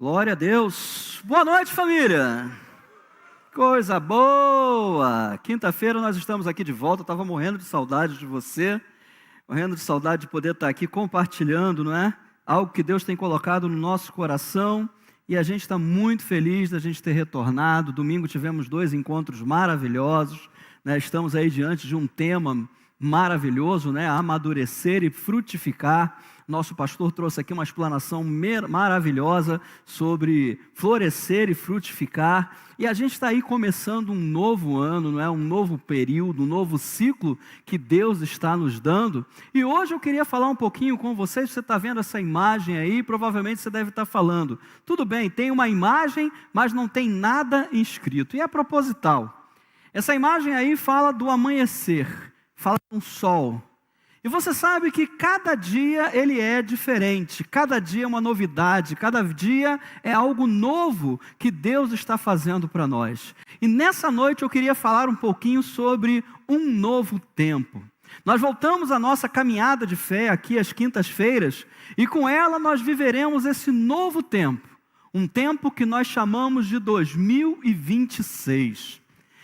Glória a Deus. Boa noite, família. Coisa boa. Quinta-feira nós estamos aqui de volta. Eu estava morrendo de saudade de você, morrendo de saudade de poder estar aqui compartilhando, não é? Algo que Deus tem colocado no nosso coração. E a gente está muito feliz da gente ter retornado. Domingo tivemos 2 encontros maravilhosos, né? Estamos aí diante de um tema maravilhoso, né? Amadurecer e frutificar. Nosso pastor trouxe aqui uma explanação maravilhosa sobre florescer e frutificar. E a gente está aí começando um novo ano, não é? Um novo período, um novo ciclo que Deus está nos dando. E hoje eu queria falar um pouquinho com vocês. Você está vendo essa imagem aí, provavelmente você deve estar falando. Tudo bem, tem uma imagem, mas não tem nada escrito. E é proposital. Essa imagem aí fala do amanhecer, fala de um sol. E você sabe que cada dia ele é diferente, cada dia é uma novidade, cada dia é algo novo que Deus está fazendo para nós. E nessa noite eu queria falar um pouquinho sobre um novo tempo. Nós voltamos à nossa caminhada de fé aqui às quintas-feiras e com ela nós viveremos esse novo tempo, um tempo que nós chamamos de 2026.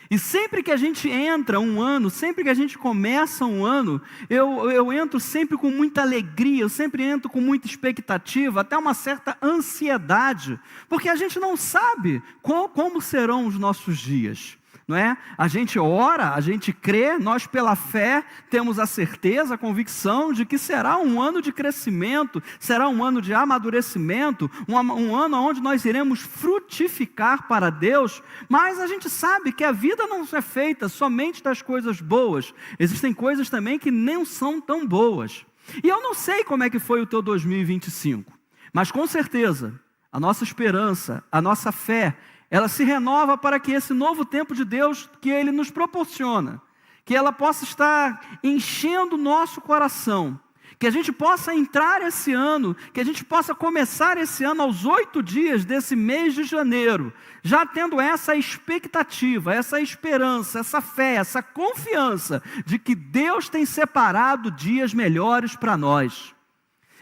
E sempre que a gente entra um ano, sempre que a gente começa um ano, eu entro sempre com muita alegria, eu sempre entro com muita expectativa, até uma certa ansiedade, porque a gente não sabe como serão os nossos dias. Não é? A gente ora, a gente crê, nós pela fé temos a certeza, a convicção de que será um ano de crescimento, será um ano de amadurecimento, um ano onde nós iremos frutificar para Deus, mas a gente sabe que a vida não é feita somente das coisas boas, existem coisas também que nem são tão boas. E eu não sei como é que foi o teu 2025, mas com certeza a nossa esperança, a nossa fé, ela se renova para que esse novo tempo de Deus que Ele nos proporciona, que ela possa estar enchendo o nosso coração, que a gente possa entrar esse ano, que a gente possa começar esse ano aos 8 dias desse mês de janeiro, já tendo essa expectativa, essa esperança, essa fé, essa confiança de que Deus tem separado dias melhores para nós.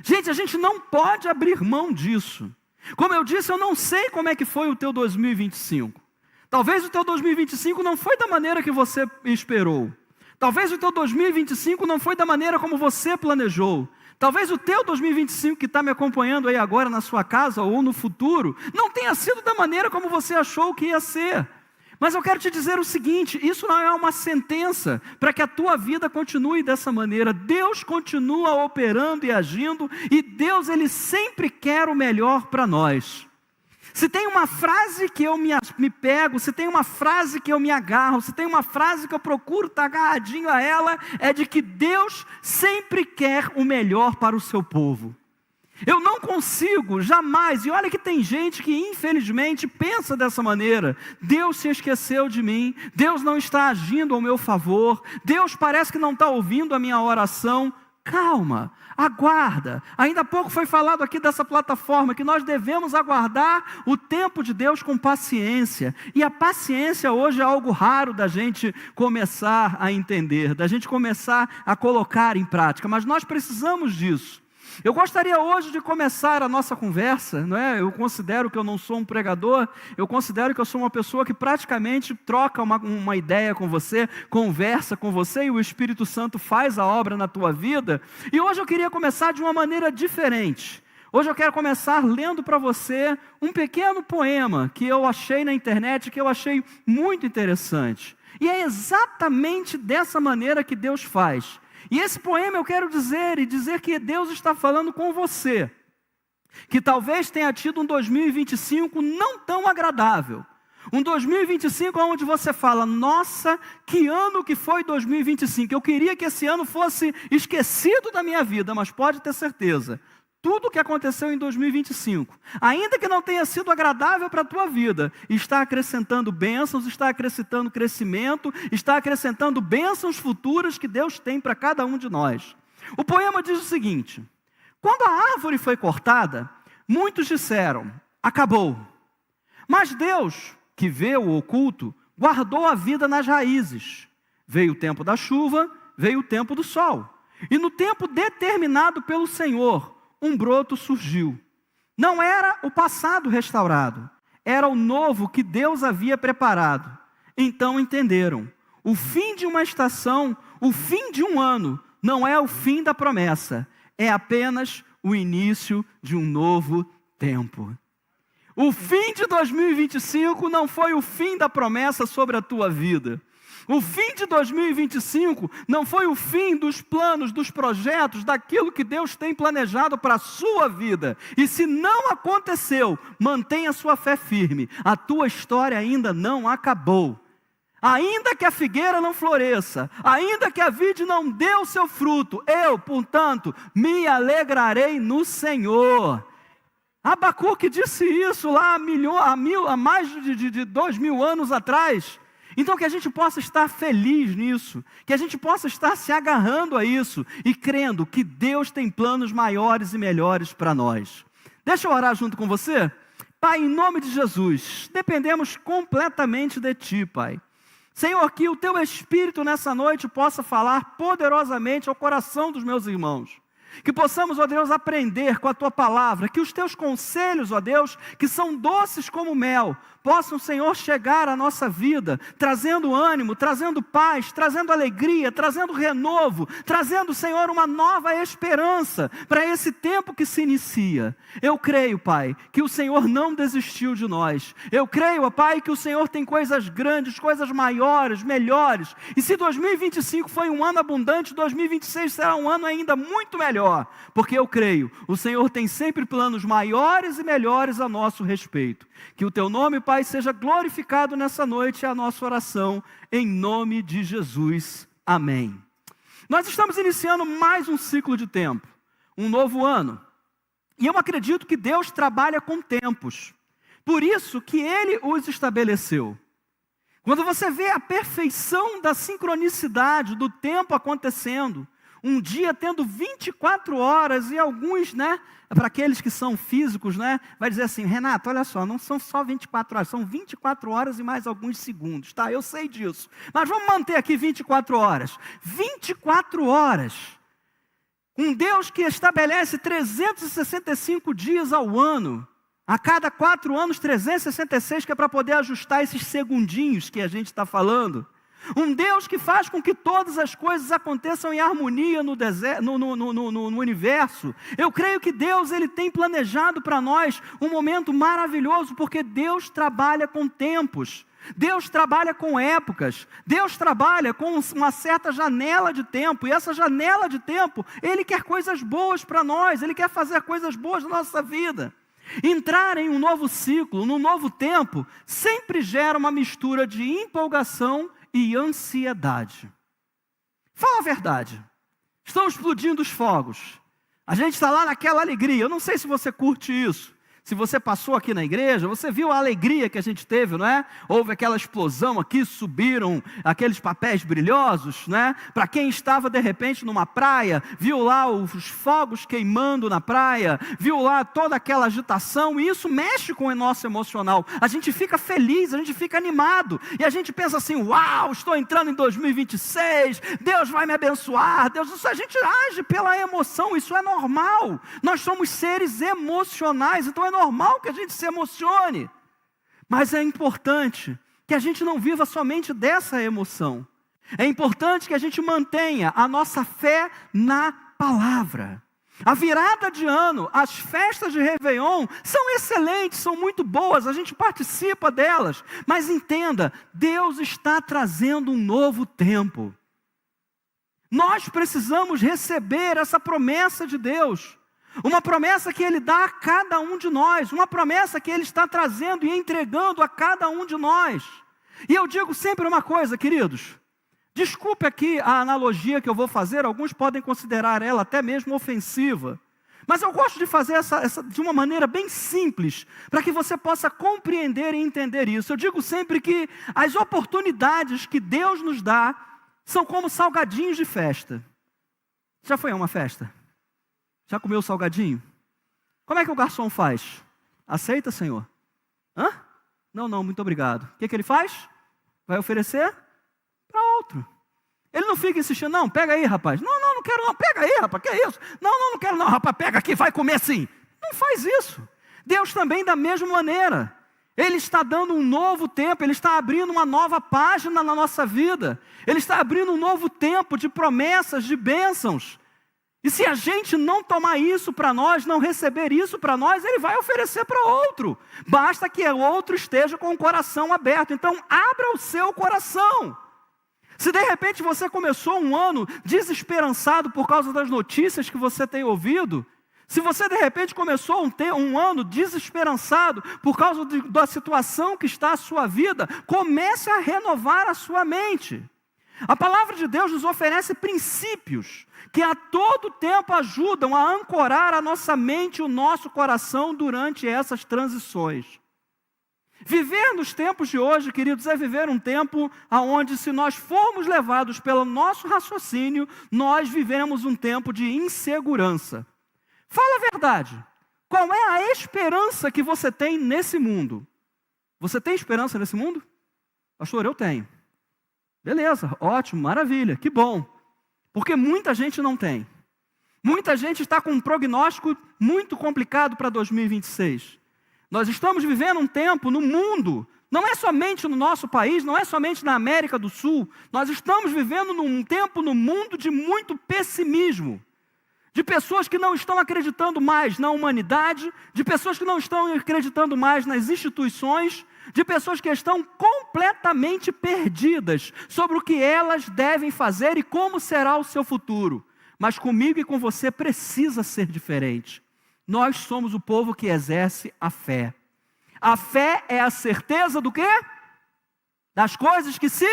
Gente, a gente não pode abrir mão disso. Como eu disse, eu não sei como é que foi o teu 2025. Talvez o teu 2025 não foi da maneira que você esperou. Talvez o teu 2025 não foi da maneira como você planejou. Talvez o teu 2025 que está me acompanhando aí agora na sua casa ou no futuro, não tenha sido da maneira como você achou que ia ser. Mas eu quero te dizer o seguinte, isso não é uma sentença para que a tua vida continue dessa maneira. Deus continua operando e agindo, e Deus, Ele sempre quer o melhor para nós. Se tem uma frase que eu me pego, se tem uma frase que eu me agarro, se tem uma frase que eu procuro estar agarradinho a ela, é de que Deus sempre quer o melhor para o seu povo. Eu não consigo, jamais, e olha que tem gente que infelizmente pensa dessa maneira, Deus se esqueceu de mim, Deus não está agindo ao meu favor, Deus parece que não está ouvindo a minha oração. Calma, aguarda. Ainda há pouco foi falado aqui dessa plataforma que nós devemos aguardar o tempo de Deus com paciência. E a paciência hoje é algo raro da gente começar a entender, da gente começar a colocar em prática, mas nós precisamos disso. Eu gostaria hoje de começar a nossa conversa, não é? Eu considero que eu não sou um pregador, eu considero que eu sou uma pessoa que praticamente troca uma ideia com você, conversa com você e o Espírito Santo faz a obra na tua vida. E hoje eu queria começar de uma maneira diferente. Hoje eu quero começar lendo para você um pequeno poema que eu achei na internet, que eu achei muito interessante. E é exatamente dessa maneira que Deus faz. E esse poema eu quero dizer que Deus está falando com você, que talvez tenha tido um 2025 não tão agradável, um 2025 onde você fala, nossa, que ano que foi 2025, eu queria que esse ano fosse esquecido da minha vida, mas pode ter certeza, tudo o que aconteceu em 2025, ainda que não tenha sido agradável para a tua vida, está acrescentando bênçãos, está acrescentando crescimento, está acrescentando bênçãos futuras que Deus tem para cada um de nós. O poema diz o seguinte, quando a árvore foi cortada, muitos disseram, acabou. Mas Deus, que vê o oculto, guardou a vida nas raízes. Veio o tempo da chuva, veio o tempo do sol. E no tempo determinado pelo Senhor, um broto surgiu. Não era o passado restaurado, era o novo que Deus havia preparado. Então entenderam, o fim de uma estação, o fim de um ano, não é o fim da promessa, é apenas o início de um novo tempo. O fim de 2025 não foi o fim da promessa sobre a tua vida. O fim de 2025 não foi o fim dos planos, dos projetos, daquilo que Deus tem planejado para a sua vida. E se não aconteceu, mantenha a sua fé firme. A tua história ainda não acabou. Ainda que a figueira não floresça, ainda que a vide não dê o seu fruto, eu, portanto, me alegrarei no Senhor. Abacuque disse isso lá há mais de 2000 anos atrás. Então que a gente possa estar feliz nisso, que a gente possa estar se agarrando a isso e crendo que Deus tem planos maiores e melhores para nós. Deixa eu orar junto com você. Pai, em nome de Jesus, dependemos completamente de Ti, Pai. Senhor, que o Teu Espírito nessa noite possa falar poderosamente ao coração dos meus irmãos. Que possamos, ó Deus, aprender com a Tua palavra, que os Teus conselhos, ó Deus, que são doces como mel, possam, Senhor, chegar à nossa vida, trazendo ânimo, trazendo paz, trazendo alegria, trazendo renovo, trazendo, Senhor, uma nova esperança para esse tempo que se inicia. Eu creio, Pai, que o Senhor não desistiu de nós. Eu creio, ó Pai, que o Senhor tem coisas grandes, coisas maiores, melhores. E se 2025 foi um ano abundante, 2026 será um ano ainda muito melhor. Porque eu creio, o Senhor tem sempre planos maiores e melhores a nosso respeito. Que o Teu nome, Pai, seja glorificado nessa noite, é a nossa oração, em nome de Jesus. Amém. Nós estamos iniciando mais um ciclo de tempo, um novo ano. E eu acredito que Deus trabalha com tempos. Por isso que Ele os estabeleceu. Quando você vê a perfeição da sincronicidade do tempo acontecendo, um dia tendo 24 horas e alguns, para aqueles que são físicos, vai dizer assim, Renato, olha só, não são só 24 horas, são 24 horas e mais alguns segundos, tá? Eu sei disso. Mas vamos manter aqui 24 horas. 24 horas. Um Deus que estabelece 365 dias ao ano. A cada 4 anos, 366, que é para poder ajustar esses segundinhos que a gente está falando. Um Deus que faz com que todas as coisas aconteçam em harmonia no universo. Eu creio que Deus ele tem planejado para nós um momento maravilhoso, porque Deus trabalha com tempos. Deus trabalha com épocas. Deus trabalha com uma certa janela de tempo. E essa janela de tempo, Ele quer coisas boas para nós. Ele quer fazer coisas boas na nossa vida. Entrar em um novo ciclo, num novo tempo, sempre gera uma mistura de empolgação e ansiedade. Fala a verdade. Estão explodindo os fogos. A gente está lá naquela alegria. Eu não sei se você curte isso. Se você passou aqui na igreja, você viu a alegria que a gente teve, não é? Houve aquela explosão aqui, subiram aqueles papéis brilhosos, né? Para quem estava de repente numa praia, viu lá os fogos queimando na praia, viu lá toda aquela agitação, e isso mexe com o nosso emocional. A gente fica feliz, a gente fica animado, e a gente pensa assim, uau, estou entrando em 2026, Deus vai me abençoar, a gente age pela emoção, isso é normal. Nós somos seres emocionais, então é normal que a gente se emocione, mas é importante que a gente não viva somente dessa emoção. É importante que a gente mantenha a nossa fé na palavra. A virada de ano, as festas de Réveillon são excelentes, são muito boas, a gente participa delas, mas entenda, Deus está trazendo um novo tempo. Nós precisamos receber essa promessa de Deus. Uma promessa que Ele dá a cada um de nós. Uma promessa que Ele está trazendo e entregando a cada um de nós. E eu digo sempre uma coisa, queridos. Desculpe aqui a analogia que eu vou fazer. Alguns podem considerar ela até mesmo ofensiva. Mas eu gosto de fazer essa de uma maneira bem simples. Para que você possa compreender e entender isso. Eu digo sempre que as oportunidades que Deus nos dá são como salgadinhos de festa. Já foi a uma festa? Já comeu salgadinho? Como é que o garçom faz? Aceita, senhor? Hã? Não, muito obrigado. O que ele faz? Vai oferecer para outro. Ele não fica insistindo, não, pega aí, rapaz. Não quero não, pega aí, rapaz, que é isso? Não quero não, rapaz, pega aqui, vai comer sim. Não faz isso. Deus também da mesma maneira. Ele está dando um novo tempo, Ele está abrindo uma nova página na nossa vida. Ele está abrindo um novo tempo de promessas, de bênçãos. E se a gente não tomar isso para nós, não receber isso para nós, Ele vai oferecer para outro. Basta que o outro esteja com o coração aberto. Então, abra o seu coração. Se de repente você começou um ano desesperançado por causa das notícias que você tem ouvido, se você de repente começou um ano desesperançado por causa da situação que está a sua vida, comece a renovar a sua mente. A palavra de Deus nos oferece princípios que a todo tempo ajudam a ancorar a nossa mente e o nosso coração durante essas transições. Viver nos tempos de hoje, queridos, é viver um tempo onde, se nós formos levados pelo nosso raciocínio, nós viveremos um tempo de insegurança. Fala a verdade. Qual é a esperança que você tem nesse mundo? Você tem esperança nesse mundo? Pastor, eu tenho. Beleza, ótimo, maravilha, que bom. Porque muita gente não tem. Muita gente está com um prognóstico muito complicado para 2026. Nós estamos vivendo um tempo no mundo, não é somente no nosso país, não é somente na América do Sul. Nós estamos vivendo um tempo no mundo de muito pessimismo. De pessoas que não estão acreditando mais na humanidade, de pessoas que não estão acreditando mais nas instituições, de pessoas que estão completamente perdidas sobre o que elas devem fazer e como será o seu futuro. Mas comigo e com você precisa ser diferente. Nós somos o povo que exerce a fé. A fé é a certeza do quê? Das coisas que se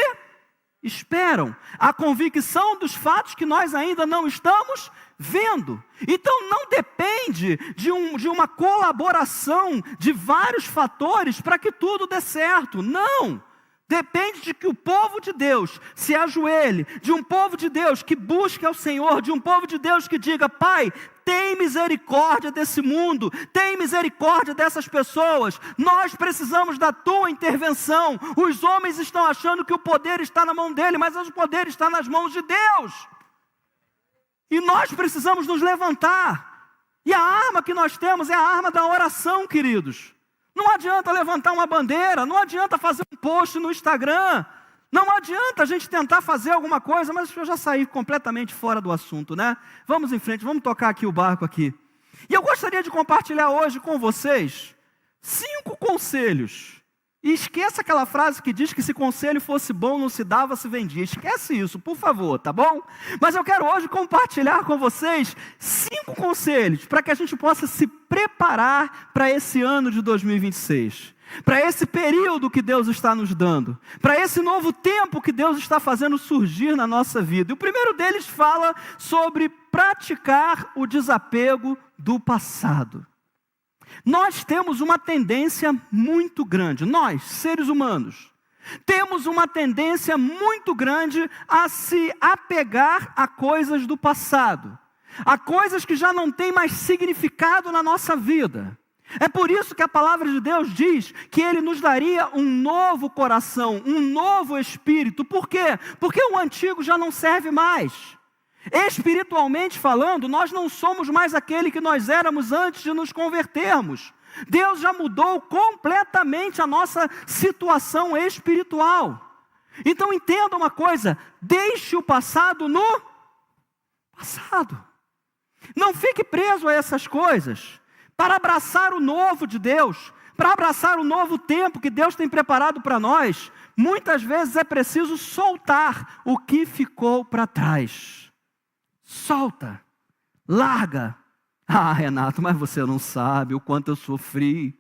esperam. A convicção dos fatos que nós ainda não estamos vendo. Então não depende de uma colaboração de vários fatores para que tudo dê certo. Não! Depende de que o povo de Deus se ajoelhe, de um povo de Deus que busque ao Senhor, de um povo de Deus que diga: Pai, tem misericórdia desse mundo, tem misericórdia dessas pessoas, nós precisamos da tua intervenção. Os homens estão achando que o poder está na mão dele, mas o poder está nas mãos de Deus. E nós precisamos nos levantar. E a arma que nós temos é a arma da oração, queridos. Não adianta levantar uma bandeira, não adianta fazer um post no Instagram, não adianta a gente tentar fazer alguma coisa, mas eu já saí completamente fora do assunto, né? Vamos em frente, vamos tocar aqui o barco aqui. E eu gostaria de compartilhar hoje com vocês 5 conselhos. E esqueça aquela frase que diz que se conselho fosse bom, não se dava, se vendia. Esquece isso, por favor, tá bom? Mas eu quero hoje compartilhar com vocês 5 conselhos para que a gente possa se preparar para esse ano de 2026. Para esse período que Deus está nos dando. Para esse novo tempo que Deus está fazendo surgir na nossa vida. E o primeiro deles fala sobre praticar o desapego do passado. Nós temos uma tendência muito grande, nós, seres humanos, temos uma tendência muito grande a se apegar a coisas do passado, a coisas que já não têm mais significado na nossa vida. É por isso que a palavra de Deus diz que Ele nos daria um novo coração, um novo espírito. Por quê? Porque o antigo já não serve mais. Espiritualmente falando, nós não somos mais aquele que nós éramos antes de nos convertermos. Deus já mudou completamente a nossa situação espiritual. Então entenda uma coisa, deixe o passado no passado. Não fique preso a essas coisas. Para abraçar o novo de Deus, para abraçar o novo tempo que Deus tem preparado para nós, muitas vezes é preciso soltar o que ficou para trás. Solta, larga. Ah, Renato, mas você não sabe o quanto eu sofri.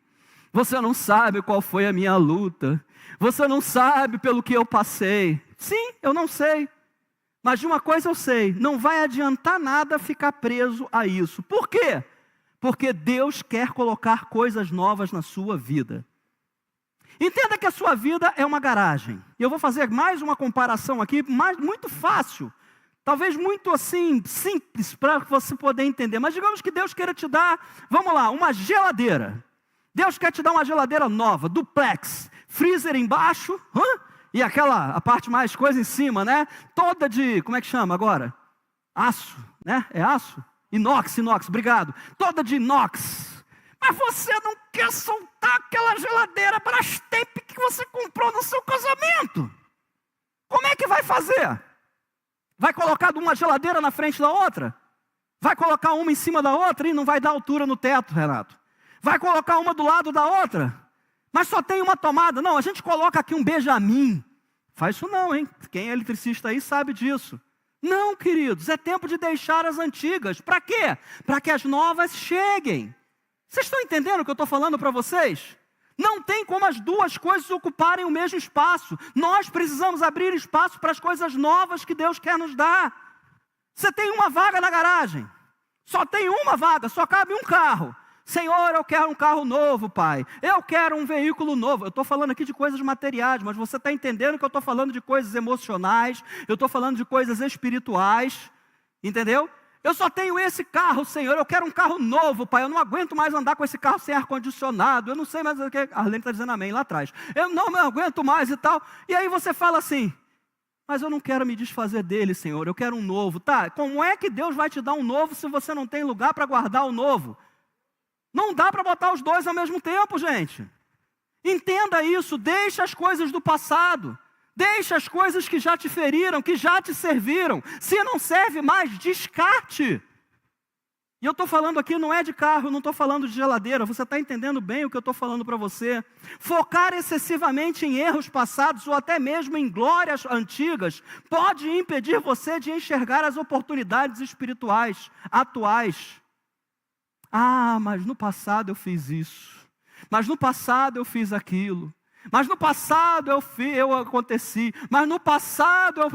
Você não sabe qual foi a minha luta. Você não sabe pelo que eu passei. Sim, eu não sei. Mas de uma coisa eu sei, não vai adiantar nada ficar preso a isso. Por quê? Porque Deus quer colocar coisas novas na sua vida. Entenda que a sua vida é uma garagem. E eu vou fazer mais uma comparação aqui, muito fácil. Talvez muito assim, simples para você poder entender. Mas digamos que Deus queira te dar, vamos lá, uma geladeira. Deus quer te dar uma geladeira nova, duplex, freezer embaixo, e a parte mais coisa em cima, né? Toda de, como é que chama agora? Aço, né? É aço? Inox, obrigado. Toda de inox. Mas você não quer soltar aquela geladeira Brastemp que você comprou no seu casamento. Como é que vai fazer? Vai colocar uma geladeira na frente da outra? Vai colocar uma em cima da outra e não vai dar altura no teto, Renato? Vai colocar uma do lado da outra? Mas só tem uma tomada. Não, a gente coloca aqui um Benjamin. Faz isso não, hein? Quem é eletricista aí sabe disso. Não, queridos, é tempo de deixar as antigas. Para quê? Para que as novas cheguem. Vocês estão entendendo o que eu estou falando para vocês? Não tem como as duas coisas ocuparem o mesmo espaço. Nós precisamos abrir espaço para as coisas novas que Deus quer nos dar. Você tem uma vaga na garagem. Só tem uma vaga, só cabe um carro. Senhor, eu quero um carro novo, Pai. Eu quero um veículo novo. Eu estou falando aqui de coisas materiais, mas você está entendendo que eu estou falando de coisas emocionais. Eu estou falando de coisas espirituais. Entendeu? Eu só tenho esse carro, Senhor. Eu quero um carro novo, Pai. Eu não aguento mais andar com esse carro sem ar-condicionado. Eu não sei mais o que... A Arlene está dizendo amém lá atrás. Eu não me aguento mais e tal. E aí você fala assim... Mas eu não quero me desfazer dele, Senhor. Eu quero um novo. Tá, como é que Deus vai te dar um novo se você não tem lugar para guardar o novo? Não dá para botar os dois ao mesmo tempo, gente. Entenda isso. Deixa as coisas do passado. Deixa as coisas que já te feriram, que já te serviram. Se não serve mais, descarte. E eu estou falando aqui, não é de carro, eu não estou falando de geladeira. Você está entendendo bem o que eu estou falando para você? Focar excessivamente em erros passados ou até mesmo em glórias antigas pode impedir você de enxergar as oportunidades espirituais atuais. Ah, mas no passado eu fiz isso. Mas no passado eu fiz aquilo. Mas no passado eu aconteci. Mas no passado eu...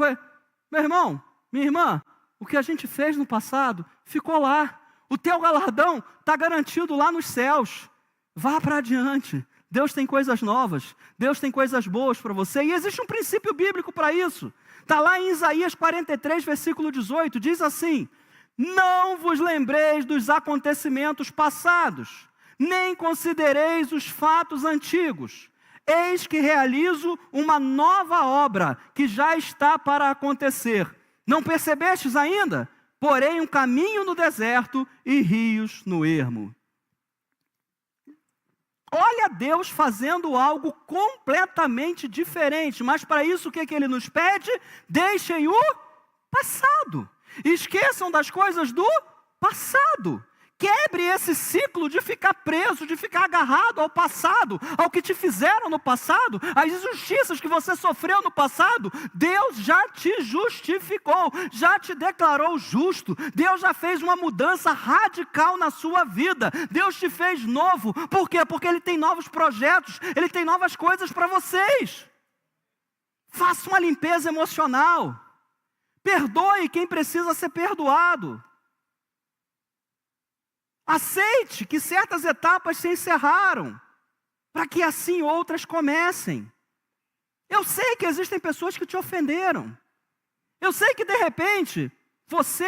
Meu irmão, minha irmã, o que a gente fez no passado ficou lá. O teu galardão está garantido lá nos céus. Vá para adiante. Deus tem coisas novas. Deus tem coisas boas para você. E existe um princípio bíblico para isso. Está lá em Isaías 43, versículo 18. Diz assim: não vos lembreis dos acontecimentos passados, nem considereis os fatos antigos. Eis que realizo uma nova obra, que já está para acontecer. Não percebestes ainda? Porém, um caminho no deserto e rios no ermo. Olha Deus fazendo algo completamente diferente. Mas para isso o que Ele nos pede? Deixem o passado. Esqueçam das coisas do passado. Quebre esse ciclo de ficar preso, de ficar agarrado ao passado, ao que te fizeram no passado, às injustiças que você sofreu no passado. Deus já te justificou, já te declarou justo. Deus já fez uma mudança radical na sua vida. Deus te fez novo. Por quê? Porque Ele tem novos projetos, Ele tem novas coisas para vocês. Faça uma limpeza emocional. Perdoe quem precisa ser perdoado. Aceite que certas etapas se encerraram, para que assim outras comecem. Eu sei que existem pessoas que te ofenderam. Eu sei que de repente,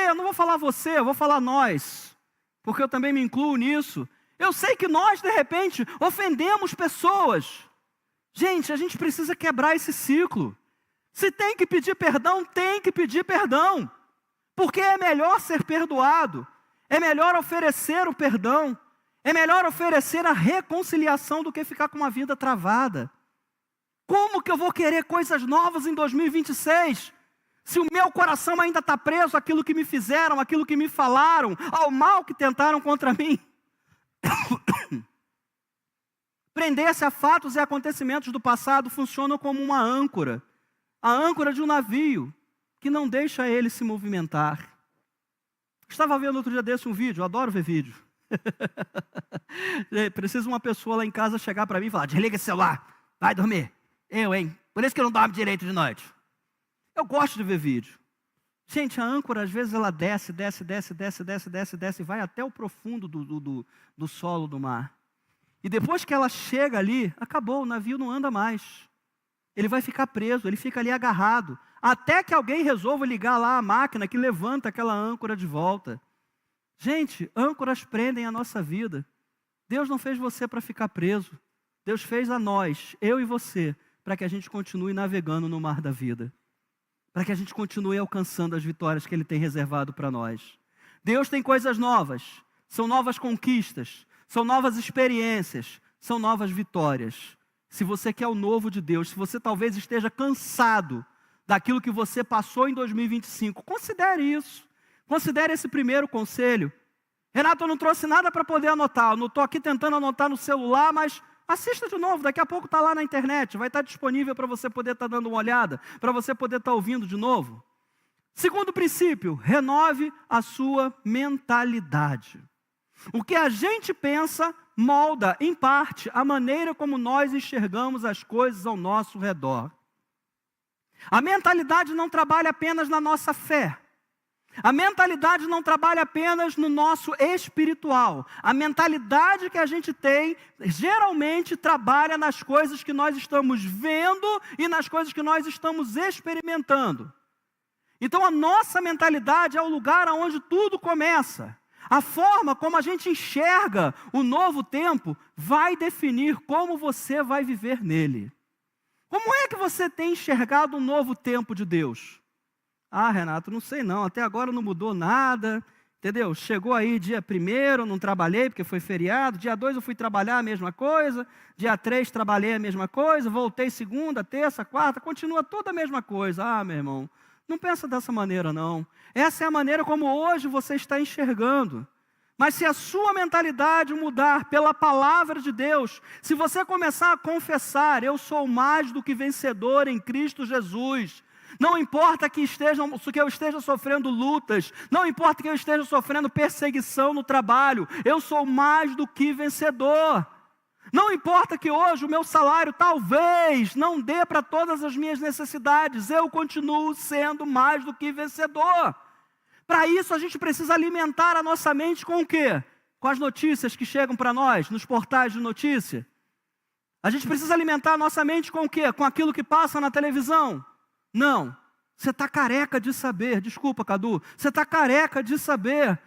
eu não vou falar você, eu vou falar nós, porque eu também me incluo nisso. Eu sei que nós de repente ofendemos pessoas. Gente, a gente precisa quebrar esse ciclo. Se tem que pedir perdão, tem que pedir perdão. Porque é melhor ser perdoado. É melhor oferecer o perdão. É melhor oferecer a reconciliação do que ficar com uma vida travada. Como que eu vou querer coisas novas em 2026? Se o meu coração ainda está preso àquilo que me fizeram, àquilo que me falaram, ao mal que tentaram contra mim. Prender-se a fatos e acontecimentos do passado funciona como uma âncora. A âncora de um navio que não deixa ele se movimentar. Estava vendo outro dia desse um vídeo, eu adoro ver vídeo. Precisa uma pessoa lá em casa chegar para mim e falar: desliga esse celular, vai dormir. Hein? Por isso que eu não dormo direito de noite. Eu gosto de ver vídeo. Gente, a âncora às vezes ela desce e vai até o profundo do solo do mar. E depois que ela chega ali, acabou, o navio não anda mais. Ele vai ficar preso, ele fica ali agarrado. Até que alguém resolva ligar lá a máquina que levanta aquela âncora de volta. Gente, âncoras prendem a nossa vida. Deus não fez você para ficar preso. Deus fez a nós, eu e você, para que a gente continue navegando no mar da vida. Para que a gente continue alcançando as vitórias que Ele tem reservado para nós. Deus tem coisas novas. São novas conquistas. são novas experiências, são novas vitórias. Se você quer o novo de Deus, se você talvez esteja cansado daquilo que você passou em 2025, considere isso. Considere esse primeiro conselho. Renato, eu não trouxe nada para poder anotar. Eu não estou aqui tentando anotar no celular, mas assista de novo. Daqui a pouco está lá na internet. Vai estar disponível para você poder estar dando uma olhada, para você poder estar ouvindo de novo. Segundo princípio, renove a sua mentalidade. O que a gente pensa molda, em parte, a maneira como nós enxergamos as coisas ao nosso redor. A mentalidade não trabalha apenas na nossa fé. A mentalidade não trabalha apenas no nosso espiritual. A mentalidade que a gente tem, geralmente, trabalha nas coisas que nós estamos vendo e nas coisas que nós estamos experimentando. Então, a nossa mentalidade é o lugar onde tudo começa. A forma como a gente enxerga o novo tempo vai definir como você vai viver nele. Como é que você tem enxergado o novo tempo de Deus? Ah, Renato, não sei não, até agora não mudou nada, entendeu? Chegou aí dia 1º, não trabalhei porque foi feriado, dia 2 eu fui trabalhar a mesma coisa, dia 3 trabalhei a mesma coisa, voltei segunda, terça, quarta, continua tudo a mesma coisa. Ah, meu irmão, não pensa dessa maneira não. Essa é a maneira como hoje você está enxergando. Mas se a sua mentalidade mudar pela palavra de Deus, se você começar a confessar, eu sou mais do que vencedor em Cristo Jesus, não importa que eu esteja sofrendo lutas, não importa que eu esteja sofrendo perseguição no trabalho, eu sou mais do que vencedor. Não importa que hoje o meu salário talvez não dê para todas as minhas necessidades, eu continuo sendo mais do que vencedor. Para isso a gente precisa alimentar a nossa mente com o quê? Com as notícias que chegam para nós, nos portais de notícia. A gente precisa alimentar a nossa mente com o quê? Com aquilo que passa na televisão. Não, você está careca de saber, desculpa Cadu, você está careca de saber.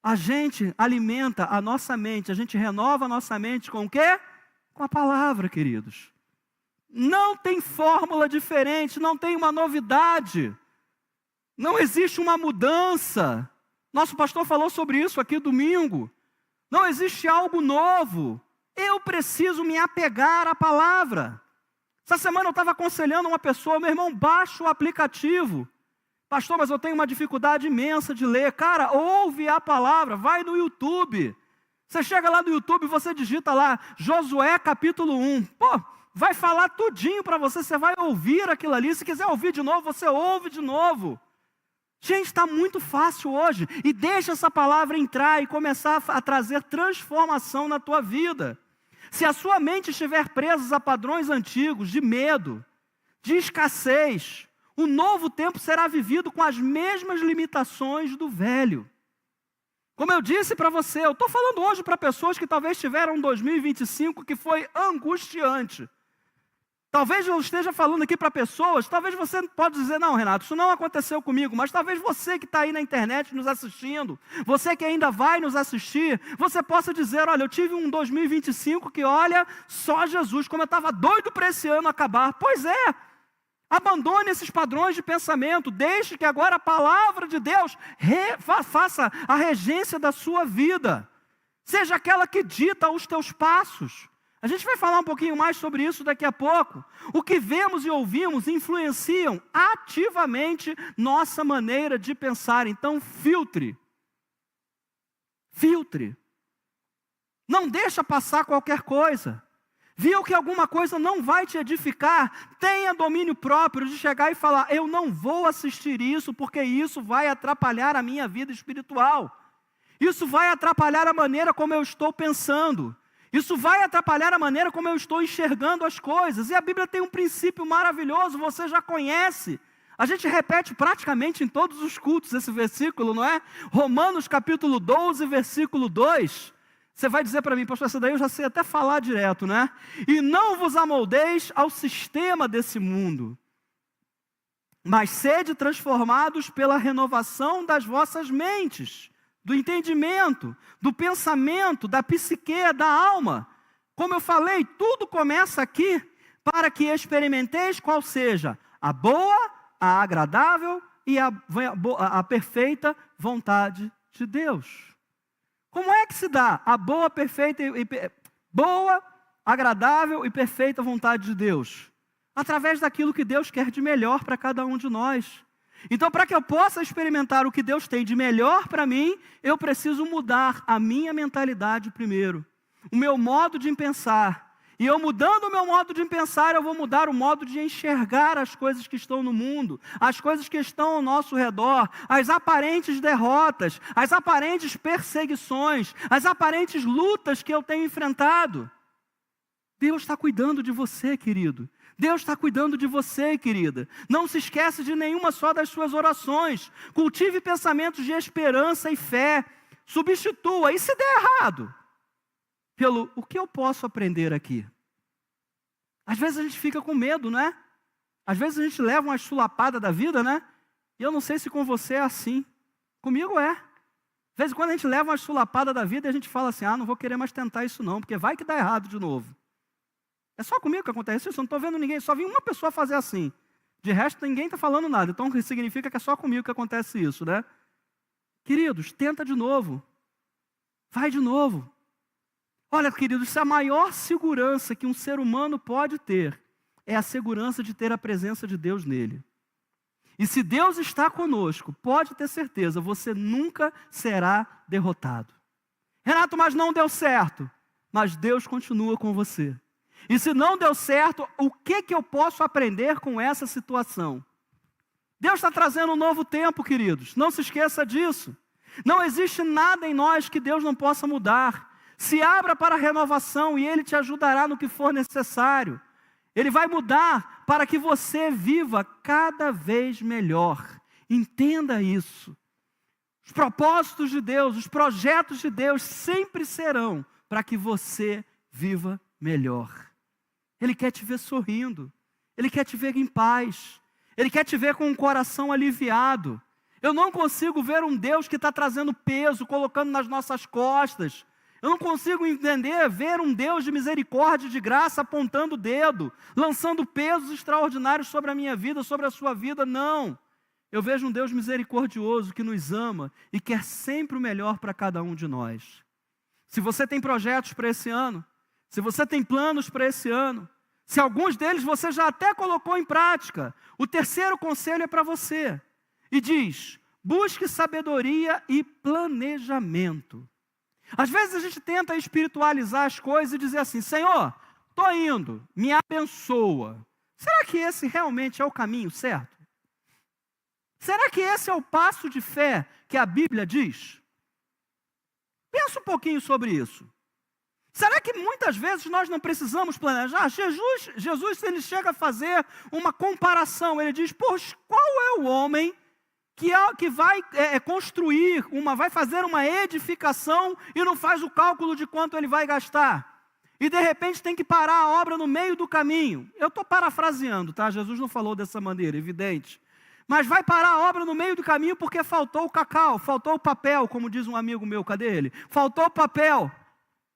A gente alimenta a nossa mente, a gente renova a nossa mente com o quê? Com a palavra, queridos. Não tem fórmula diferente, não tem uma novidade. Não existe uma mudança. Nosso pastor falou sobre isso aqui domingo. Não existe algo novo. Eu preciso me apegar à palavra. Essa semana eu estava aconselhando uma pessoa, meu irmão, baixa o aplicativo. Pastor, mas eu tenho uma dificuldade imensa de ler. Cara, ouve a palavra, vai no YouTube. Você chega lá no YouTube, você digita lá, Josué capítulo 1. Pô, vai falar tudinho para você, você vai ouvir aquilo ali. Se quiser ouvir de novo, você ouve de novo. Gente, está muito fácil hoje. E deixa essa palavra entrar e começar a trazer transformação na tua vida. Se a sua mente estiver presa a padrões antigos de medo, de escassez, o novo tempo será vivido com as mesmas limitações do velho. Como eu disse para você, eu estou falando hoje para pessoas que talvez tiveram um 2025 que foi angustiante. Talvez eu esteja falando aqui para pessoas, talvez você pode dizer, não, Renato, isso não aconteceu comigo, mas talvez você que está aí na internet nos assistindo, você que ainda vai nos assistir, você possa dizer, olha, eu tive um 2025 que, olha, só Jesus, como eu estava doido para esse ano acabar. Pois é, abandone esses padrões de pensamento, deixe que agora a palavra de Deus faça a regência da sua vida, seja aquela que dita os teus passos. A gente vai falar um pouquinho mais sobre isso daqui a pouco. O que vemos e ouvimos influenciam ativamente nossa maneira de pensar. Então, filtre. Filtre. Não deixa passar qualquer coisa. Viu que alguma coisa não vai te edificar? Tenha domínio próprio de chegar e falar, eu não vou assistir isso porque isso vai atrapalhar a minha vida espiritual. Isso vai atrapalhar a maneira como eu estou pensando. Isso vai atrapalhar a maneira como eu estou enxergando as coisas. E a Bíblia tem um princípio maravilhoso, você já conhece. A gente repete praticamente em todos os cultos esse versículo, não é? Romanos capítulo 12, versículo 2. Você vai dizer para mim, pastor, essa daí eu já sei até falar direto, né? E não vos amoldeis ao sistema desse mundo, mas sede transformados pela renovação das vossas mentes, do entendimento, do pensamento, da psique, da alma. Como eu falei, tudo começa aqui para que experimenteis qual seja a boa, a agradável e a perfeita vontade de Deus. Como é que se dá a boa, perfeita boa, agradável e perfeita vontade de Deus? Através daquilo que Deus quer de melhor para cada um de nós. Então, para que eu possa experimentar o que Deus tem de melhor para mim, eu preciso mudar a minha mentalidade primeiro, o meu modo de pensar. E eu mudando o meu modo de pensar, eu vou mudar o modo de enxergar as coisas que estão no mundo, as coisas que estão ao nosso redor, as aparentes derrotas, as aparentes perseguições, as aparentes lutas que eu tenho enfrentado. Deus está cuidando de você, querido. Deus está cuidando de você, querida. Não se esquece de nenhuma só das suas orações. Cultive pensamentos de esperança e fé. Substitua, e se der errado, pelo o que eu posso aprender aqui? Às vezes a gente fica com medo, não é? Às vezes a gente leva uma chulapada da vida, né? E eu não sei se com você é assim. Comigo é. Às vezes quando a gente leva uma chulapada da vida, a gente fala assim, não vou querer mais tentar isso não, porque vai que dá errado de novo. É só comigo que acontece isso, eu não estou vendo ninguém, só vi uma pessoa fazer assim. De resto, ninguém está falando nada, então significa que é só comigo que acontece isso, né? Queridos, tenta de novo. Vai de novo. Olha, queridos, se a maior segurança que um ser humano pode ter é a segurança de ter a presença de Deus nele. E se Deus está conosco, pode ter certeza, você nunca será derrotado. Renato, mas não deu certo. Mas Deus continua com você. E se não deu certo, o que eu posso aprender com essa situação? Deus está trazendo um novo tempo, queridos. Não se esqueça disso. Não existe nada em nós que Deus não possa mudar. Se abra para a renovação e Ele te ajudará no que for necessário. Ele vai mudar para que você viva cada vez melhor. Entenda isso. Os propósitos de Deus, os projetos de Deus sempre serão para que você viva melhor. Ele quer te ver sorrindo. Ele quer te ver em paz. Ele quer te ver com um coração aliviado. Eu não consigo ver um Deus que está trazendo peso, colocando nas nossas costas. Eu não consigo ver um Deus de misericórdia e de graça apontando o dedo, lançando pesos extraordinários sobre a minha vida, sobre a sua vida, não. Eu vejo um Deus misericordioso que nos ama e quer sempre o melhor para cada um de nós. Se você tem projetos para esse ano, se você tem planos para esse ano, se alguns deles você já até colocou em prática, o terceiro conselho é para você. E diz, busque sabedoria e planejamento. Às vezes a gente tenta espiritualizar as coisas e dizer assim, Senhor, estou indo, me abençoa. Será que esse realmente é o caminho certo? Será que esse é o passo de fé que a Bíblia diz? Pensa um pouquinho sobre isso. Será que muitas vezes nós não precisamos planejar? Jesus ele chega a fazer uma comparação, ele diz, poxa, qual é o homem que vai construir, vai fazer uma edificação e não faz o cálculo de quanto ele vai gastar. E de repente tem que parar a obra no meio do caminho. Eu estou parafraseando, tá? Jesus não falou dessa maneira, evidente. Mas vai parar a obra no meio do caminho porque faltou o cacau, faltou o papel, como diz um amigo meu, cadê ele? Faltou o papel,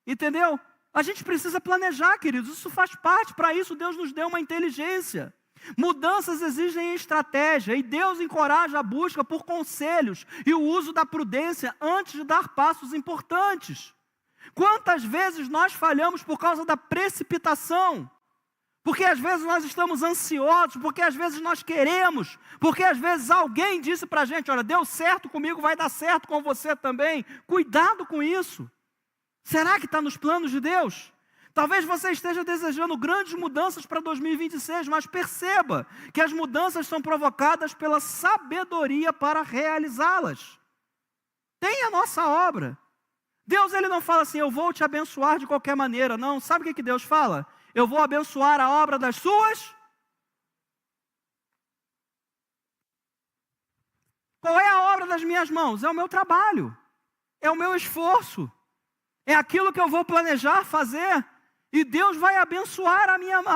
entendeu? A gente precisa planejar, queridos, isso faz parte, para isso Deus nos deu uma inteligência. Mudanças exigem estratégia e Deus encoraja a busca por conselhos e o uso da prudência antes de dar passos importantes. Quantas vezes nós falhamos por causa da precipitação? Porque às vezes nós estamos ansiosos, porque às vezes nós queremos, porque às vezes alguém disse para a gente, olha, deu certo comigo, vai dar certo com você também. Cuidado com isso. Será que está nos planos de Deus? Talvez você esteja desejando grandes mudanças para 2026, mas perceba que as mudanças são provocadas pela sabedoria para realizá-las. Tem a nossa obra. Deus ele não fala assim, eu vou te abençoar de qualquer maneira, não. Sabe o que Deus fala? Eu vou abençoar a obra das suas. Qual é a obra das minhas mãos? É o meu trabalho, é o meu esforço, é aquilo que eu vou planejar fazer. E Deus vai abençoar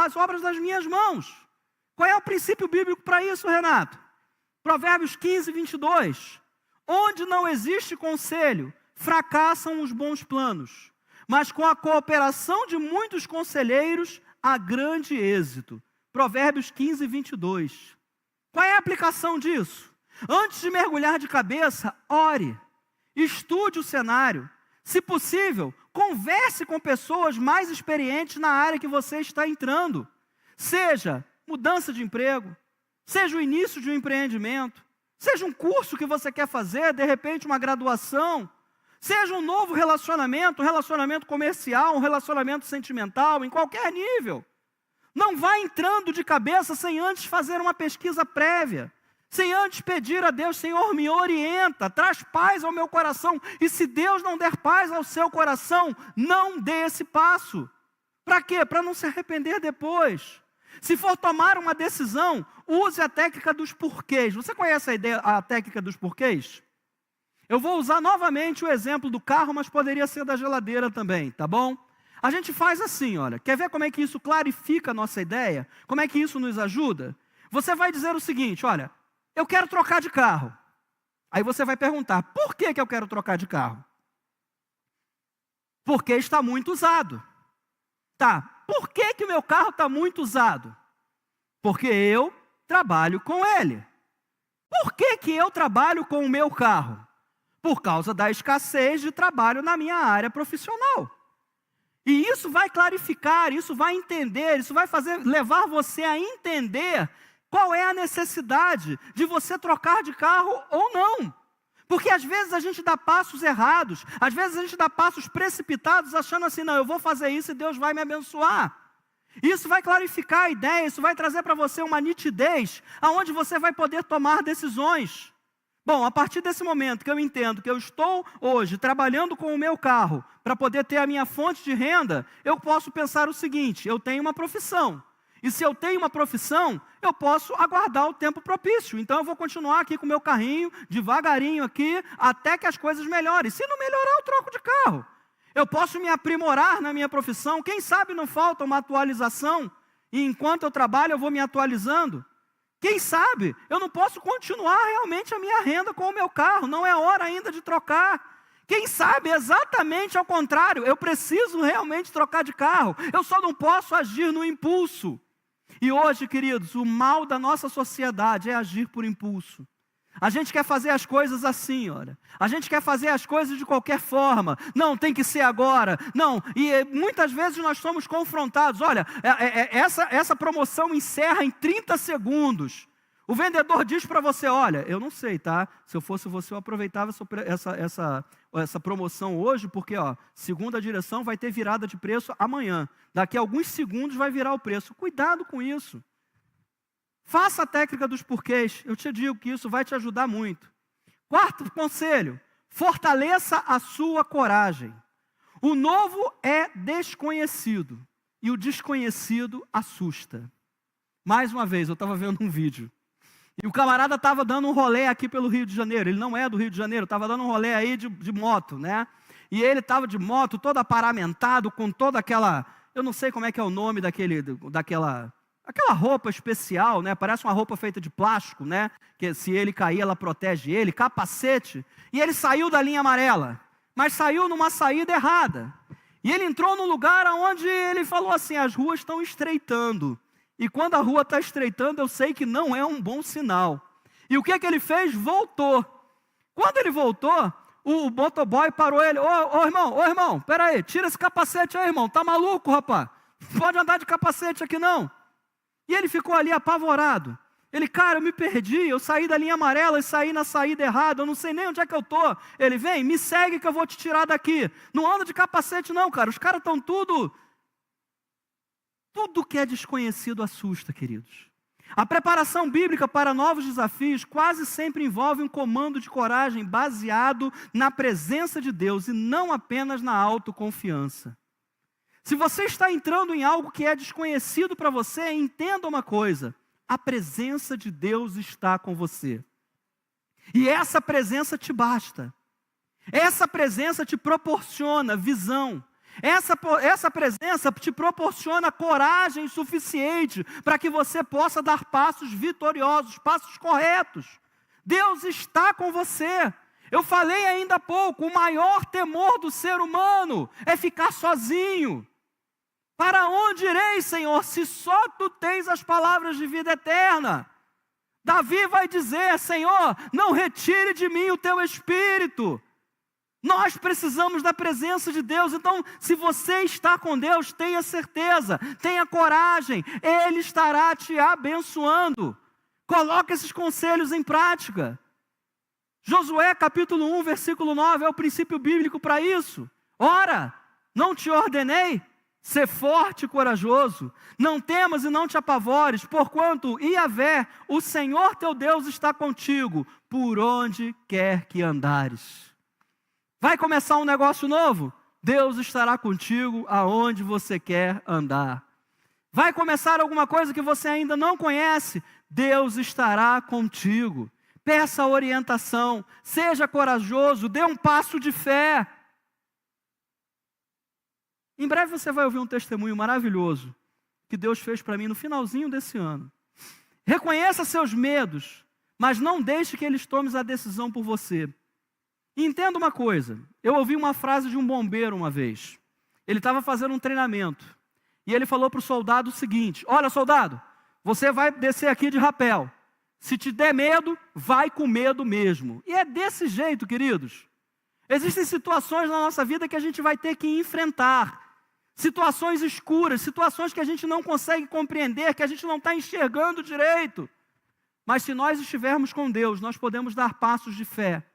as obras das minhas mãos. Qual é o princípio bíblico para isso, Renato? Provérbios 15, 22. Onde não existe conselho, fracassam os bons planos. Mas com a cooperação de muitos conselheiros, há grande êxito. Provérbios 15, 22. Qual é a aplicação disso? Antes de mergulhar de cabeça, ore. Estude o cenário. Se possível, converse com pessoas mais experientes na área que você está entrando. Seja mudança de emprego, seja o início de um empreendimento, seja um curso que você quer fazer, de repente uma graduação, seja um novo relacionamento, um relacionamento comercial, um relacionamento sentimental, em qualquer nível. Não vá entrando de cabeça sem antes fazer uma pesquisa prévia, sem antes pedir a Deus: Senhor, me orienta, traz paz ao meu coração. E se Deus não der paz ao seu coração, não dê esse passo. Para quê? Para não se arrepender depois. Se for tomar uma decisão, use a técnica dos porquês. Você conhece a técnica dos porquês? Eu vou usar novamente o exemplo do carro, mas poderia ser da geladeira também, tá bom? A gente faz assim, olha, quer ver como é que isso clarifica a nossa ideia? Como é que isso nos ajuda? Você vai dizer o seguinte: olha, eu quero trocar de carro. Aí você vai perguntar: por que eu quero trocar de carro? Porque está muito usado. Tá, por que o meu carro está muito usado? Porque eu trabalho com ele. Por que eu trabalho com o meu carro? Por causa da escassez de trabalho na minha área profissional. E isso vai clarificar, isso vai entender, isso vai levar você a entender qual é a necessidade de você trocar de carro ou não. Porque às vezes a gente dá passos errados, às vezes a gente dá passos precipitados, achando assim: não, eu vou fazer isso e Deus vai me abençoar. Isso vai clarificar a ideia, isso vai trazer para você uma nitidez, aonde você vai poder tomar decisões. Bom, a partir desse momento que eu entendo que eu estou hoje trabalhando com o meu carro para poder ter a minha fonte de renda, eu posso pensar o seguinte: eu tenho uma profissão. E se eu tenho uma profissão, eu posso aguardar o tempo propício. Então eu vou continuar aqui com o meu carrinho, devagarinho aqui, até que as coisas melhorem. Se não melhorar, eu troco de carro. Eu posso me aprimorar na minha profissão. Quem sabe não falta uma atualização, e enquanto eu trabalho eu vou me atualizando. Quem sabe eu não posso continuar realmente a minha renda com o meu carro, não é hora ainda de trocar. Quem sabe exatamente ao contrário, eu preciso realmente trocar de carro, eu só não posso agir no impulso. E hoje, queridos, o mal da nossa sociedade é agir por impulso. A gente quer fazer as coisas assim, olha. A gente quer fazer as coisas de qualquer forma. Não, tem que ser agora. Não, e muitas vezes nós somos confrontados. Olha, essa promoção encerra em 30 segundos. O vendedor diz para você: olha, eu não sei, tá? Se eu fosse você, eu aproveitava essa promoção hoje, porque, ó, segundo a direção, vai ter virada de preço amanhã. Daqui a alguns segundos vai virar o preço. Cuidado com isso. Faça a técnica dos porquês. Eu te digo que isso vai te ajudar muito. Quarto conselho: fortaleça a sua coragem. O novo é desconhecido e o desconhecido assusta. Mais uma vez, eu estava vendo um vídeo. E o camarada estava dando um rolê aqui pelo Rio de Janeiro. Ele não é do Rio de Janeiro, estava dando um rolê aí de moto, né? E ele estava de moto, todo aparamentado, com toda aquela... Eu não sei como é que é o nome daquela roupa especial, né? Parece uma roupa feita de plástico, né? Que se ele cair, ela protege ele. Capacete. E ele saiu da linha amarela, mas saiu numa saída errada. E ele entrou num lugar onde ele falou assim: as ruas estão estreitando. E quando a rua está estreitando, eu sei que não é um bom sinal. E o que ele fez? Voltou. Quando ele voltou, o motoboy parou ele: ô irmão, peraí, tira esse capacete aí, irmão, tá maluco, rapaz? Não pode andar de capacete aqui não. E ele ficou ali apavorado. Ele: cara, eu me perdi, eu saí da linha amarela e saí na saída errada, eu não sei nem onde é que eu estou. Ele: vem, me segue que eu vou te tirar daqui. Não anda de capacete não, cara, os caras estão tudo que é desconhecido assusta, queridos. A preparação bíblica para novos desafios quase sempre envolve um comando de coragem baseado na presença de Deus e não apenas na autoconfiança. Se você está entrando em algo que é desconhecido para você, entenda uma coisa: a presença de Deus está com você. E essa presença te basta. Essa presença te proporciona visão. Essa presença te proporciona coragem suficiente para que você possa dar passos vitoriosos, passos corretos. Deus está com você. Eu falei ainda há pouco, o maior temor do ser humano é ficar sozinho. Para onde irei, Senhor, se só Tu tens as palavras de vida eterna? Davi vai dizer: Senhor, não retire de mim o Teu Espírito. Nós precisamos da presença de Deus. Então, se você está com Deus, tenha certeza, tenha coragem, Ele estará te abençoando. Coloque esses conselhos em prática. Josué capítulo 1, versículo 9, é o princípio bíblico para isso. Ora, não te ordenei? Ser forte e corajoso, não temas e não te apavores, porquanto Yahvé, o Senhor teu Deus, está contigo, por onde quer que andares. Vai começar um negócio novo? Deus estará contigo aonde você quer andar. Vai começar alguma coisa que você ainda não conhece? Deus estará contigo. Peça orientação, seja corajoso, dê um passo de fé. Em breve você vai ouvir um testemunho maravilhoso que Deus fez para mim no finalzinho desse ano. Reconheça seus medos, mas não deixe que eles tomem a decisão por você. E entenda uma coisa, eu ouvi uma frase de um bombeiro uma vez. Ele estava fazendo um treinamento e ele falou para o soldado o seguinte: olha, soldado, você vai descer aqui de rapel. Se te der medo, vai com medo mesmo. E é desse jeito, queridos. Existem situações na nossa vida que a gente vai ter que enfrentar. Situações escuras, situações que a gente não consegue compreender, que a gente não está enxergando direito. Mas se nós estivermos com Deus, nós podemos dar passos de fé,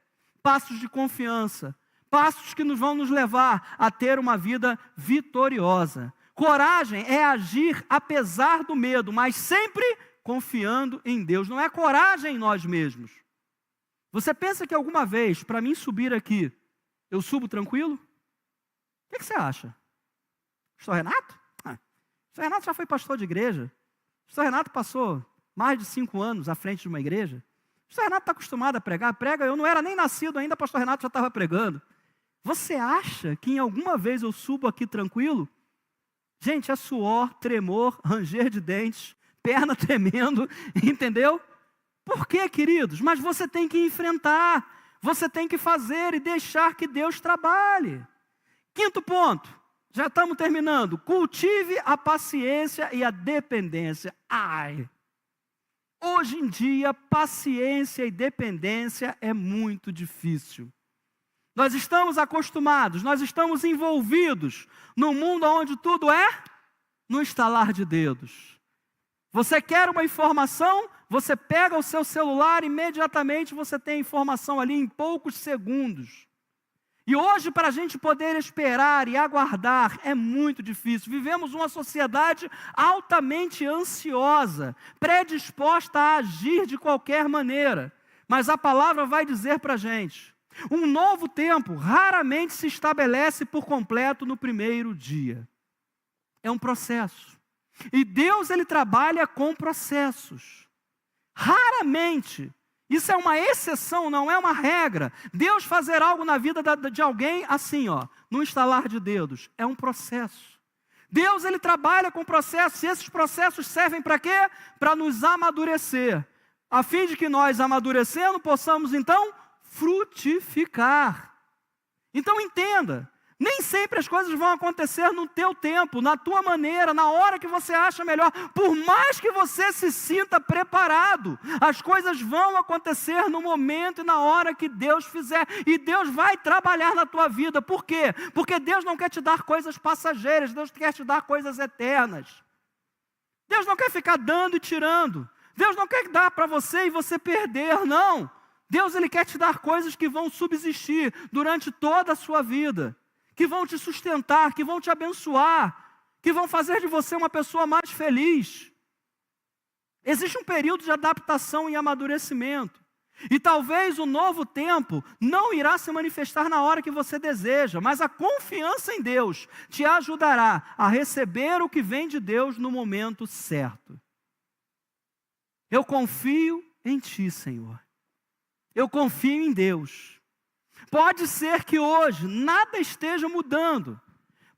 passos de confiança, passos que nos vão nos levar a ter uma vida vitoriosa. Coragem é agir apesar do medo, mas sempre confiando em Deus. Não é coragem em nós mesmos. Você pensa que alguma vez, para mim subir aqui, eu subo tranquilo? O que você acha? Pastor Renato? Pastor Renato já foi pastor de igreja. Pastor Renato passou mais de 5 anos à frente de uma igreja. Pastor Renato está acostumado a pregar. Prega, eu não era nem nascido ainda, pastor Renato já estava pregando. Você acha que em alguma vez eu subo aqui tranquilo? Gente, é suor, tremor, ranger de dentes, perna tremendo, entendeu? Por quê, queridos? Mas você tem que enfrentar, você tem que fazer e deixar que Deus trabalhe. 5º ponto, já estamos terminando. Cultive a paciência e a dependência. Hoje em dia, paciência e dependência é muito difícil. Nós estamos acostumados, nós estamos envolvidos num mundo onde tudo é no estalar de dedos. Você quer uma informação, você pega o seu celular, imediatamente você tem a informação ali em poucos segundos. E hoje, para a gente poder esperar e aguardar, é muito difícil. Vivemos uma sociedade altamente ansiosa, predisposta a agir de qualquer maneira. Mas a palavra vai dizer para a gente: um novo tempo raramente se estabelece por completo no primeiro dia. É um processo. E Deus, Ele trabalha com processos. Raramente. Isso é uma exceção, não é uma regra. Deus fazer algo na vida de alguém assim, no estalar de dedos. É um processo. Deus, Ele trabalha com processos. E esses processos servem para quê? Para nos amadurecer. A fim de que nós, amadurecendo, possamos então frutificar. Então entenda, nem sempre as coisas vão acontecer no teu tempo, na tua maneira, na hora que você acha melhor. Por mais que você se sinta preparado, as coisas vão acontecer no momento e na hora que Deus fizer. E Deus vai trabalhar na tua vida. Por quê? Porque Deus não quer te dar coisas passageiras, Deus quer te dar coisas eternas. Deus não quer ficar dando e tirando. Deus não quer dar para você e você perder, não. Deus, Ele quer te dar coisas que vão subsistir durante toda a sua vida, que vão te sustentar, que vão te abençoar, que vão fazer de você uma pessoa mais feliz. Existe um período de adaptação e amadurecimento. E talvez o novo tempo não irá se manifestar na hora que você deseja, mas a confiança em Deus te ajudará a receber o que vem de Deus no momento certo. Eu confio em Ti, Senhor. Eu confio em Deus. Pode ser que hoje nada esteja mudando.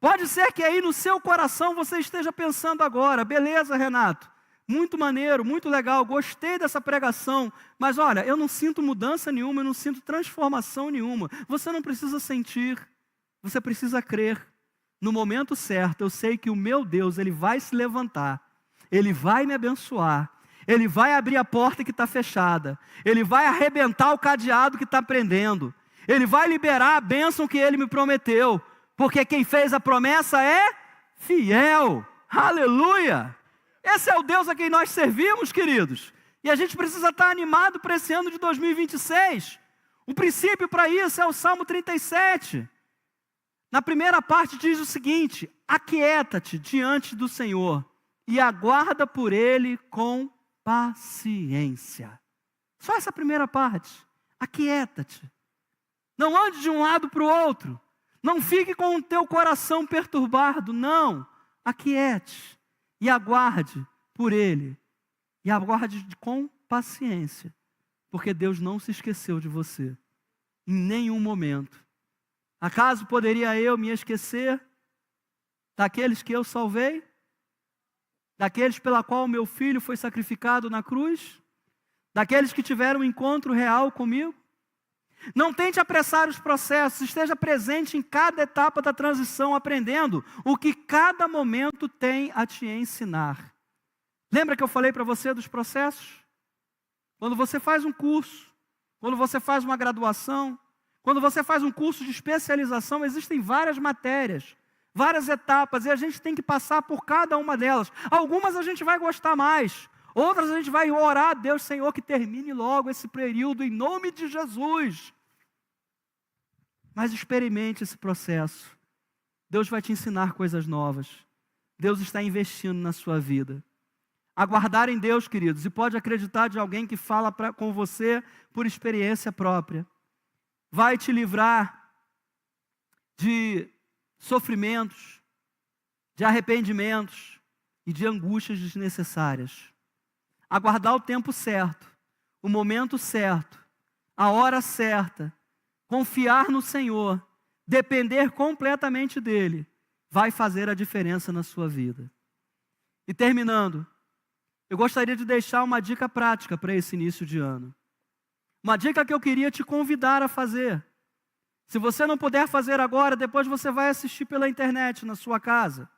Pode ser que aí no seu coração você esteja pensando agora: beleza, Renato, muito maneiro, muito legal, gostei dessa pregação, mas olha, eu não sinto mudança nenhuma, eu não sinto transformação nenhuma. Você não precisa sentir, você precisa crer. No momento certo, eu sei que o meu Deus, Ele vai se levantar, Ele vai me abençoar, Ele vai abrir a porta que está fechada, Ele vai arrebentar o cadeado que está prendendo, Ele vai liberar a bênção que Ele me prometeu, porque quem fez a promessa é fiel. Aleluia! Esse é o Deus a quem nós servimos, queridos. E a gente precisa estar animado para esse ano de 2026. O princípio para isso é o Salmo 37. Na primeira parte diz o seguinte: aquieta-te diante do Senhor e aguarda por Ele com paciência. Só essa primeira parte. Aquieta-te. Não ande de um lado para o outro. Não fique com o teu coração perturbado. Não. Aquiete e aguarde por Ele. E aguarde com paciência. Porque Deus não se esqueceu de você. Em nenhum momento. Acaso poderia eu me esquecer daqueles que eu salvei? Daqueles pela qual meu filho foi sacrificado na cruz? Daqueles que tiveram um encontro real comigo? Não tente apressar os processos, esteja presente em cada etapa da transição, aprendendo o que cada momento tem a te ensinar. Lembra que eu falei para você dos processos? Quando você faz um curso, quando você faz uma graduação, quando você faz um curso de especialização, existem várias matérias, várias etapas, e a gente tem que passar por cada uma delas. Algumas a gente vai gostar mais, outras a gente vai orar a Deus, Senhor, que termine logo esse período, em nome de Jesus. Mas experimente esse processo. Deus vai te ensinar coisas novas. Deus está investindo na sua vida. Aguardar em Deus, queridos, e pode acreditar de alguém que fala com você por experiência própria. Vai te livrar de sofrimentos, de arrependimentos e de angústias desnecessárias. Aguardar o tempo certo, o momento certo, a hora certa, confiar no Senhor, depender completamente dEle, vai fazer a diferença na sua vida. E terminando, eu gostaria de deixar uma dica prática para esse início de ano. Uma dica que eu queria te convidar a fazer. Se você não puder fazer agora, depois você vai assistir pela internet na sua casa.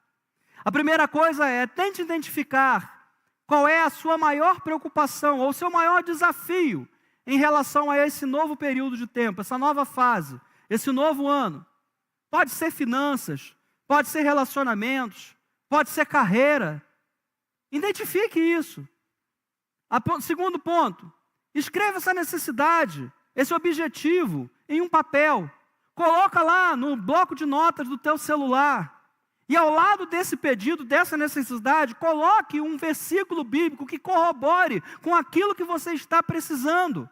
A primeira coisa é, tente identificar qual é a sua maior preocupação ou o seu maior desafio em relação a esse novo período de tempo, essa nova fase, esse novo ano. Pode ser finanças, pode ser relacionamentos, pode ser carreira. Identifique isso. Segundo ponto, escreva essa necessidade, esse objetivo em um papel. Coloca lá no bloco de notas do teu celular. E ao lado desse pedido, dessa necessidade, coloque um versículo bíblico que corrobore com aquilo que você está precisando.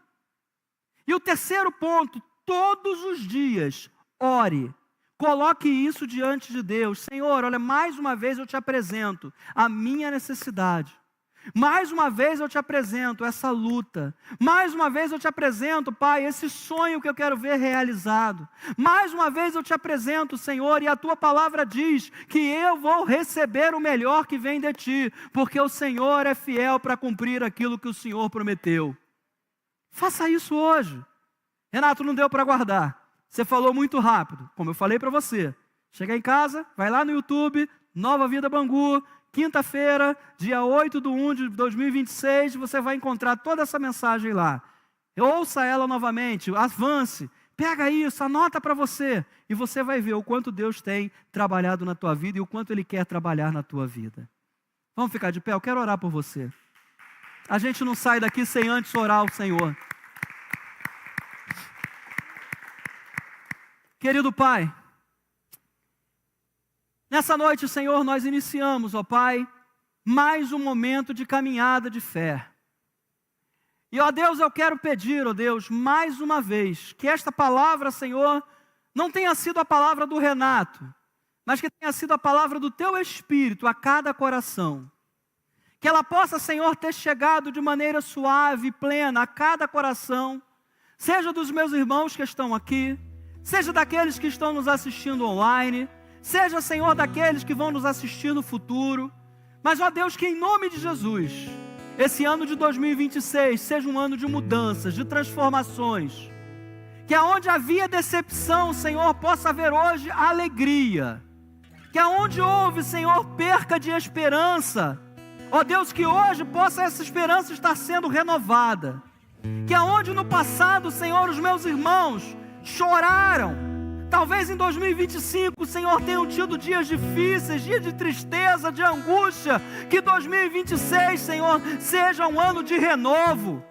E o terceiro ponto, todos os dias, ore. Coloque isso diante de Deus. Senhor, olha, mais uma vez eu te apresento a minha necessidade. Mais uma vez eu te apresento essa luta. Mais uma vez eu te apresento, Pai, esse sonho que eu quero ver realizado. Mais uma vez eu te apresento, Senhor, e a Tua palavra diz que eu vou receber o melhor que vem de Ti, porque o Senhor é fiel para cumprir aquilo que o Senhor prometeu. Faça isso hoje. Renato, não deu para guardar. Você falou muito rápido, como eu falei para você. Chega em casa, vai lá no YouTube, Nova Vida Bangu, quinta-feira, dia 8/1 de 2026, você vai encontrar toda essa mensagem lá. Ouça ela novamente, avance, pega isso, anota para você, e você vai ver o quanto Deus tem trabalhado na tua vida e o quanto Ele quer trabalhar na tua vida. Vamos ficar de pé, eu quero orar por você. A gente não sai daqui sem antes orar ao Senhor. Querido Pai, nessa noite, Senhor, nós iniciamos, ó Pai, mais um momento de caminhada de fé. E, ó Deus, eu quero pedir, ó Deus, mais uma vez, que esta palavra, Senhor, não tenha sido a palavra do Renato, mas que tenha sido a palavra do Teu Espírito a cada coração. Que ela possa, Senhor, ter chegado de maneira suave e plena a cada coração, seja dos meus irmãos que estão aqui, seja daqueles que estão nos assistindo online, seja, Senhor, daqueles que vão nos assistir no futuro. Mas, ó Deus, que em nome de Jesus, esse ano de 2026 seja um ano de mudanças, de transformações. Que aonde havia decepção, Senhor, possa haver hoje alegria. Que aonde houve, Senhor, perca de esperança, ó Deus, que hoje possa essa esperança estar sendo renovada. Que aonde no passado, Senhor, os meus irmãos choraram. Talvez em 2025 o Senhor tenha tido dias difíceis, dias de tristeza, de angústia. Que 2026, Senhor, seja um ano de renovo.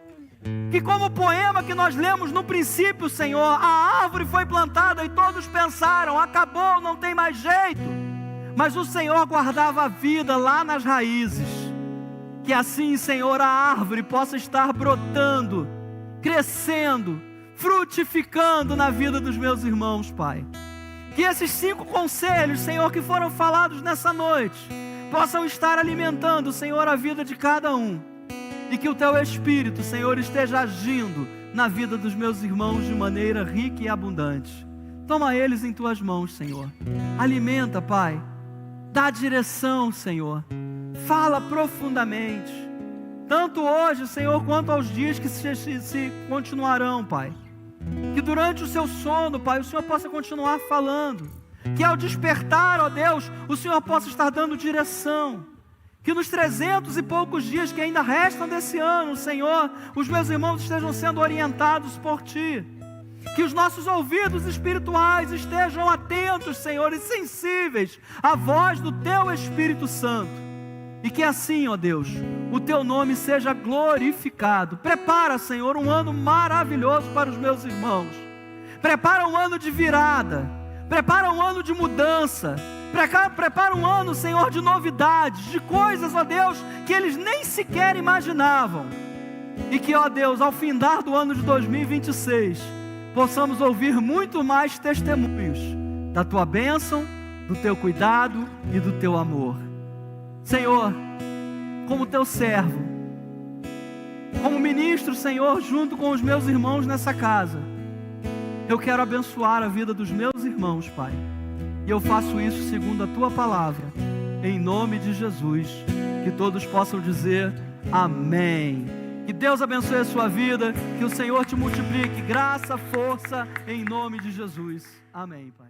Que como o poema que nós lemos no princípio, Senhor, a árvore foi plantada e todos pensaram, acabou, não tem mais jeito. Mas o Senhor guardava a vida lá nas raízes. Que assim, Senhor, a árvore possa estar brotando, crescendo, frutificando na vida dos meus irmãos, Pai. Que esses 5 conselhos, Senhor, que foram falados nessa noite, possam estar alimentando, Senhor, a vida de cada um. E que o Teu Espírito, Senhor, esteja agindo na vida dos meus irmãos de maneira rica e abundante. Toma eles em Tuas mãos, Senhor. Alimenta, Pai. Dá direção, Senhor. Fala profundamente. Tanto hoje, Senhor, quanto aos dias que se continuarão, Pai. Que durante o seu sono, Pai, o Senhor possa continuar falando. Que ao despertar, ó Deus, o Senhor possa estar dando direção. Que nos 300 e poucos dias que ainda restam desse ano, Senhor, os meus irmãos estejam sendo orientados por Ti. Que os nossos ouvidos espirituais estejam atentos, Senhor, e sensíveis à voz do Teu Espírito Santo. E que assim, ó Deus, o Teu nome seja glorificado. Prepara, Senhor, um ano maravilhoso para os meus irmãos. Prepara um ano de virada. Prepara um ano de mudança. Prepara um ano, Senhor, de novidades, de coisas, ó Deus, que eles nem sequer imaginavam. E que, ó Deus, ao findar do ano de 2026, possamos ouvir muito mais testemunhos da Tua bênção, do Teu cuidado e do Teu amor. Senhor, como Teu servo, como ministro, Senhor, junto com os meus irmãos nessa casa, eu quero abençoar a vida dos meus irmãos, Pai. E eu faço isso segundo a Tua palavra, em nome de Jesus. Que todos possam dizer amém. Que Deus abençoe a sua vida, que o Senhor te multiplique graça, força, em nome de Jesus. Amém, Pai.